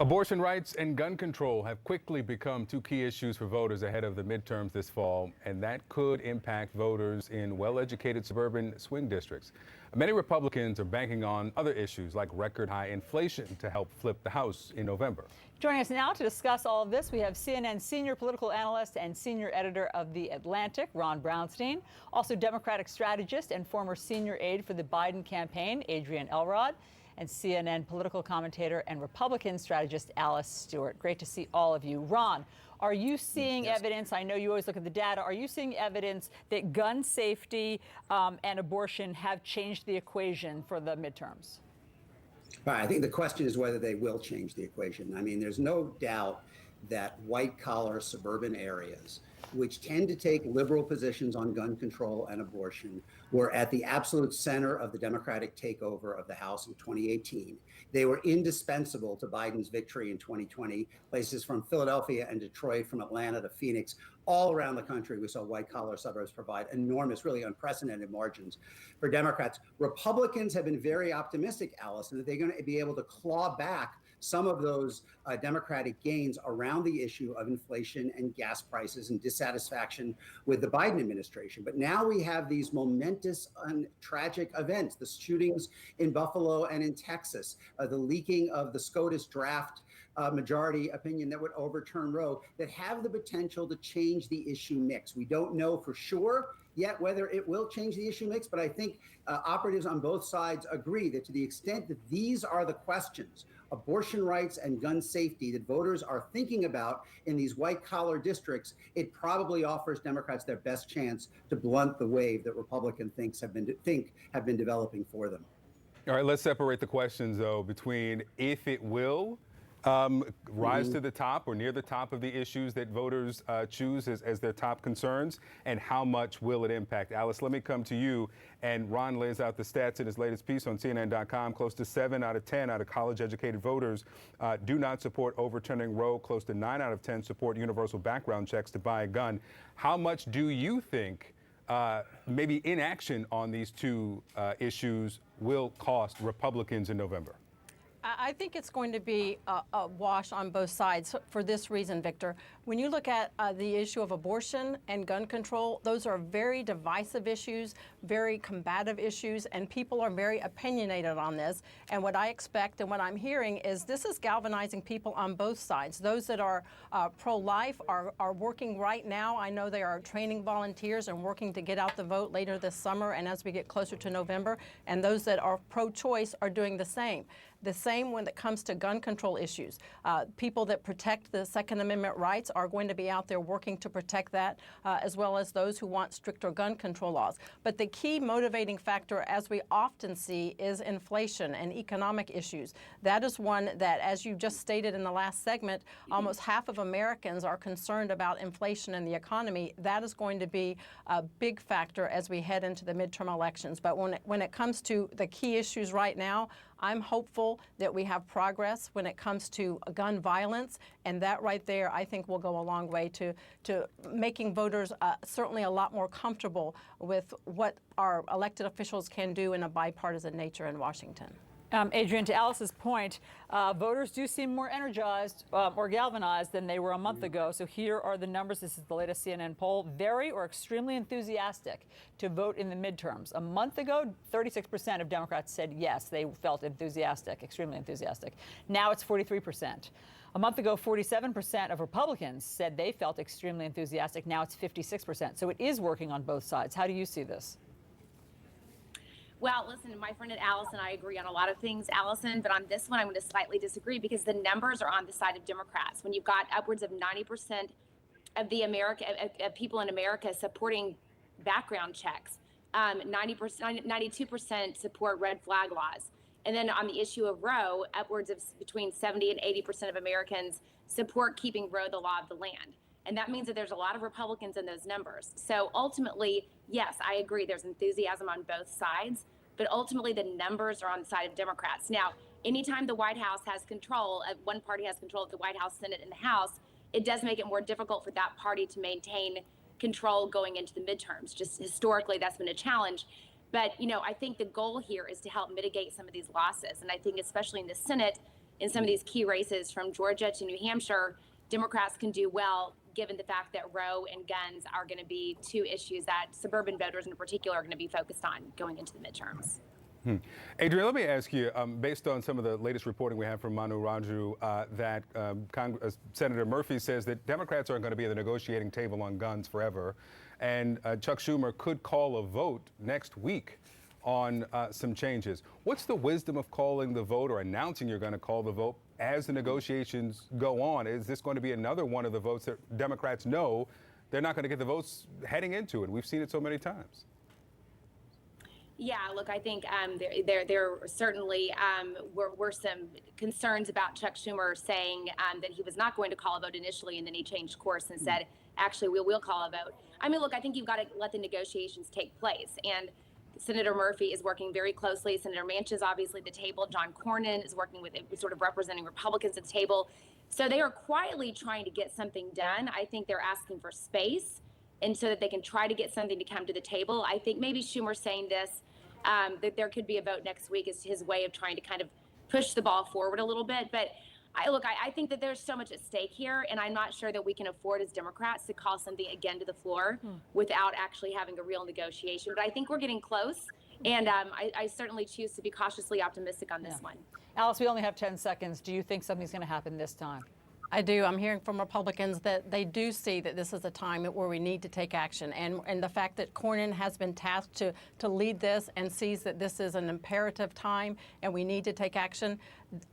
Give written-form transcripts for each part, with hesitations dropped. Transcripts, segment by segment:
Abortion rights and gun control have quickly become two key issues for voters ahead of the midterms this fall, and that could impact voters in well-educated suburban swing districts. Many Republicans are banking on other issues like record high inflation to help flip the House in November. Joining us now to discuss all of this, we have CNN senior political analyst and senior editor of The Atlantic, Ron Brownstein. Also Democratic strategist and former senior aide for the Biden campaign, Adrienne Elrod. And CNN political commentator and Republican strategist Alice Stewart. Great to see all of you. Ron, are you seeing evidence? I know you always look at the data. Are you seeing evidence that gun safety and abortion have changed the equation for the midterms? I think the question is whether they will change the equation. I mean, there's no doubt that white-collar suburban areas, which tend to take liberal positions on gun control and abortion, were at the absolute center of the Democratic takeover of the House in 2018. They were indispensable to Biden's victory in 2020. Places from Philadelphia and Detroit, from Atlanta to Phoenix, all around the country, we saw white-collar suburbs provide enormous, really unprecedented margins for Democrats. Republicans have been very optimistic, Allison, that they're going to be able to claw back some of those Democratic gains around the issue of inflation and gas prices and dissatisfaction with the Biden administration. But now we have these momentous and tragic events, the shootings in Buffalo and in Texas, the leaking of the SCOTUS draft majority opinion that would overturn Roe, that have the potential to change the issue mix. We don't know for sure yet whether it will change the issue mix, but I think operatives on both sides agree that to the extent that these are the questions, abortion rights and gun safety, that voters are thinking about in these white-collar districts, it probably offers Democrats their best chance to blunt the wave that Republicans have been developing for them. All right, let's separate the questions, though, between if it will rise to the top or near the top of the issues that voters choose as their top concerns, and how much will it impact? Alice, let me come to you. And Ron lays out the stats in his latest piece on CNN.com. Close to 7 out of 10 out of college-educated voters do not support overturning Roe. Close to 9 out of 10 support universal background checks to buy a gun. How much do you think maybe inaction on these two issues will cost Republicans in November? I think it's going to be a wash on both sides for this reason, Victor. When you look at the issue of abortion and gun control, those are very divisive issues, very combative issues, and people are very opinionated on this. And what I expect and what I'm hearing is this is galvanizing people on both sides. Those that are pro-life are working right now. I know they are training volunteers and working to get out the vote later this summer and as we get closer to November. And those that are pro-choice are doing the same. The same when it comes to gun control issues. People that protect the Second Amendment rights are going to be out there working to protect that, as well as those who want stricter gun control laws. But the key motivating factor, as we often see, is inflation and economic issues. That is one that, as you just stated in the last segment, almost half of Americans are concerned about inflation and the economy. That is going to be a big factor as we head into the midterm elections. But when it comes to the key issues right now, I'm hopeful that we have progress when it comes to gun violence, and that right there I think will go a long way to making voters certainly a lot more comfortable with what our elected officials can do in a bipartisan nature in Washington. Adrienne, to Alice's point, voters do seem more energized or galvanized than they were a month ago. So here are the numbers. This is the latest CNN poll. Very or extremely enthusiastic to vote in the midterms. A month ago, 36% of Democrats said yes, they felt enthusiastic, extremely enthusiastic. Now it's 43%. A month ago, 47% of Republicans said they felt extremely enthusiastic. Now it's 56%. So it is working on both sides. How do you see this? Well, listen, my friend Alice and I agree on a lot of things, Allison, but on this one, I'm going to slightly disagree because the numbers are on the side of Democrats. When you've got upwards of 90% of the people in America supporting background checks, 92% support red flag laws. And then on the issue of Roe, upwards of between 70 and 80% of Americans support keeping Roe the law of the land. And that means that there's a lot of Republicans in those numbers. So ultimately, yes, I agree, there's enthusiasm on both sides, but ultimately the numbers are on the side of Democrats. Now, anytime the White House has control, one party has control of the White House, Senate, and the House, it does make it more difficult for that party to maintain control going into the midterms. Just historically, that's been a challenge. But, I think the goal here is to help mitigate some of these losses. And I think especially in the Senate, in some of these key races from Georgia to New Hampshire, Democrats can do well given the fact that Roe and guns are going to be two issues that suburban voters in particular are going to be focused on going into the midterms. Adrienne, let me ask you, based on some of the latest reporting we have from Manu Raju, that Senator Murphy says that Democrats aren't going to be at the negotiating table on guns forever, and Chuck Schumer could call a vote next week on some changes. What's the wisdom of calling the vote or announcing you're going to call the vote as the negotiations go on? Is this going to be another one of the votes that Democrats know they're not going to get the votes heading into it? We've seen it so many times. Yeah, look, I think there certainly were some concerns about Chuck Schumer saying that he was not going to call a vote initially, and then he changed course and said, actually, we will call a vote. I mean, look, I think you've got to let the negotiations take place. And Senator Murphy is working very closely. Senator Manchin is obviously at the table. John Cornyn is working with sort of representing Republicans at the table. So they are quietly trying to get something done. I think they're asking for space, and so that they can try to get something to come to the table. I think maybe Schumer saying this, that there could be a vote next week, is his way of trying to kind of push the ball forward a little bit. But I think that there's so much at stake here, and I'm not sure that we can afford as Democrats to call something again to the floor without actually having a real negotiation. But I think we're getting close, and I certainly choose to be cautiously optimistic on this one. Alice, we only have 10 seconds. Do you think something's going to happen this time? I do. I'm hearing from Republicans that they do see that this is a time where we need to take action. And the fact that Cornyn has been tasked to lead this and sees that this is an imperative time and we need to take action,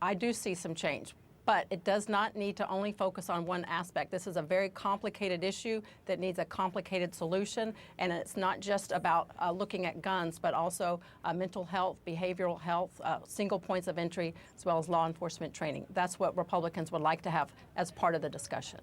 I do see some change. But it does not need to only focus on one aspect. This is a very complicated issue that needs a complicated solution. And it's not just about looking at guns, but also mental health, behavioral health, single points of entry, as well as law enforcement training. That's what Republicans would like to have as part of the discussion.